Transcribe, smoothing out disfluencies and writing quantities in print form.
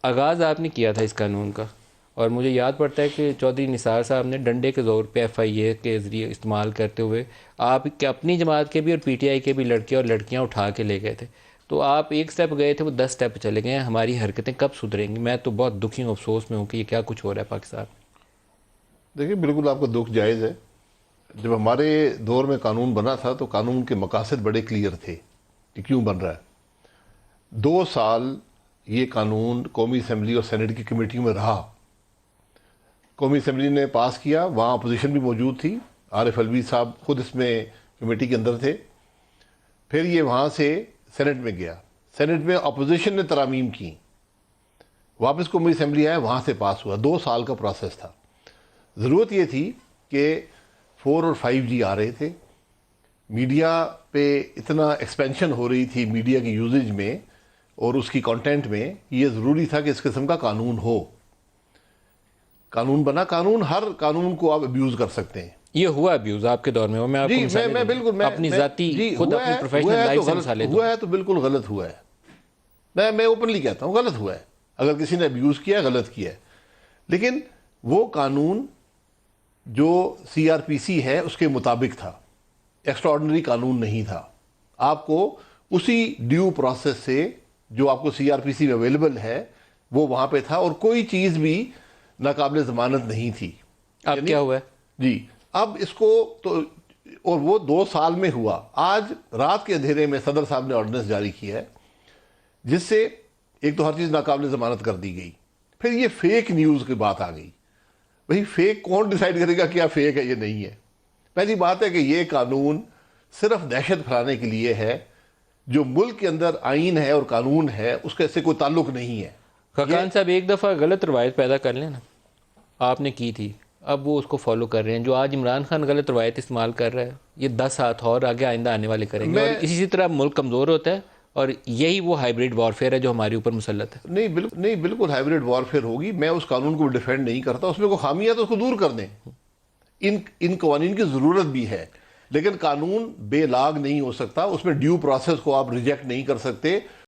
آغاز آپ نے کیا تھا اس قانون کا، اور مجھے یاد پڑتا ہے کہ چودھری نثار صاحب نے ڈنڈے کے زور پہ ایف آئی اے کے ذریعے استعمال کرتے ہوئے آپ کے اپنی جماعت کے بھی اور پی ٹی آئی کے بھی لڑکے اور لڑکیاں اٹھا کے لے گئے تھے. تو آپ ایک سٹیپ گئے تھے، وہ 10 سٹیپ چلے گئے ہیں. ہماری حرکتیں کب سدھریں گی؟ میں تو بہت دکھی ہوں، افسوس میں ہوں کہ یہ کیا کچھ ہو رہا ہے پاکستان میں. دیکھیں بالکل آپ کا دکھ جائز ہے. جب ہمارے دور میں قانون بنا تھا تو قانون کے مقاصد بڑے کلیئر تھے کہ کیوں بن رہا ہے. 2 سال یہ قانون قومی اسمبلی اور سینٹ کی کمیٹیوں میں رہا. قومی اسمبلی نے پاس کیا، وہاں اپوزیشن بھی موجود تھی، عارف الوی صاحب خود اس میں کمیٹی کے اندر تھے. پھر یہ وہاں سے سینٹ میں گیا، سینٹ میں اپوزیشن نے ترامیم کی، واپس قومی اسمبلی آیا، وہاں سے پاس ہوا. 2 سال کا پروسیس تھا. ضرورت یہ تھی کہ 4 اور 5G آ رہے تھے، میڈیا پہ اتنا ایکسپینشن ہو رہی تھی میڈیا کی یوزیج میں اور اس کی کانٹینٹ میں، یہ ضروری تھا کہ اس قسم کا قانون ہو. قانون بنا. ہر قانون کو آپ ابیوز کر سکتے ہیں. یہ ہوا ابیوز آپ کے دور میں؟ میں آپ کو جی مثالیں میں دوں گا. بالکل اپنی ذاتی جی خود ہوا اپنی ہے، پروفیشنل لائف سے مثالیں دوں. ہوا ہے تو بالکل غلط ہوا ہے. میں اوپنلی کہتا ہوں غلط ہوا ہے. اگر کسی نے ابیوز کیا غلط کیا ہے. لیکن وہ قانون جو سی آر پی سی ہے اس کے مطابق تھا، ایکسٹرا آرڈنری قانون نہیں تھا. آپ کو اسی ڈیو پروسیس سے جو آپ کو سی آر پی سی میں اویلیبل ہے وہ وہاں پہ تھا، اور کوئی چیز بھی ناقابل ضمانت نہیں تھی. اب کیا ہوا ہے؟ جی اب اس کو تو، اور وہ 2 سال میں ہوا. آج رات کے اندھیرے میں صدر صاحب نے آرڈیننس جاری کیا ہے جس سے ایک تو ہر چیز ناقابل ضمانت کر دی گئی. پھر یہ فیک نیوز کی بات آ گئی. بھئی فیک کون ڈیسائیڈ کرے گا کیا فیک ہے یہ نہیں ہے؟ پہلی بات ہے کہ یہ قانون صرف دہشت پھیلانے کے لیے ہے. جو ملک کے اندر آئین ہے اور قانون ہے اس کے سے کوئی تعلق نہیں ہے. خاقان صاحب ایک دفعہ غلط روایت پیدا کر لیں نا، آپ نے کی تھی، اب وہ اس کو فالو کر رہے ہیں. جو آج عمران خان غلط روایت استعمال کر رہا ہے، یہ 10 ہاتھ اور آگے آئندہ آنے والے کریں گے، اور اسی طرح ملک کمزور ہوتا ہے. اور یہی وہ ہائیبریڈ وارفیئر ہے جو ہمارے اوپر مسلط ہے. نہیں بالکل ہائیبریڈ وارفیئر ہوگی. میں اس قانون کو ڈیفینڈ نہیں کرتا. اس میں کوئی خامی ہے تو اس کو دور کر دیں. ان قوانین کی ضرورت بھی ہے، لیکن قانون بے لاگ نہیں ہو سکتا. اس میں ڈیو پروسیس کو آپ ریجیکٹ نہیں کر سکتے.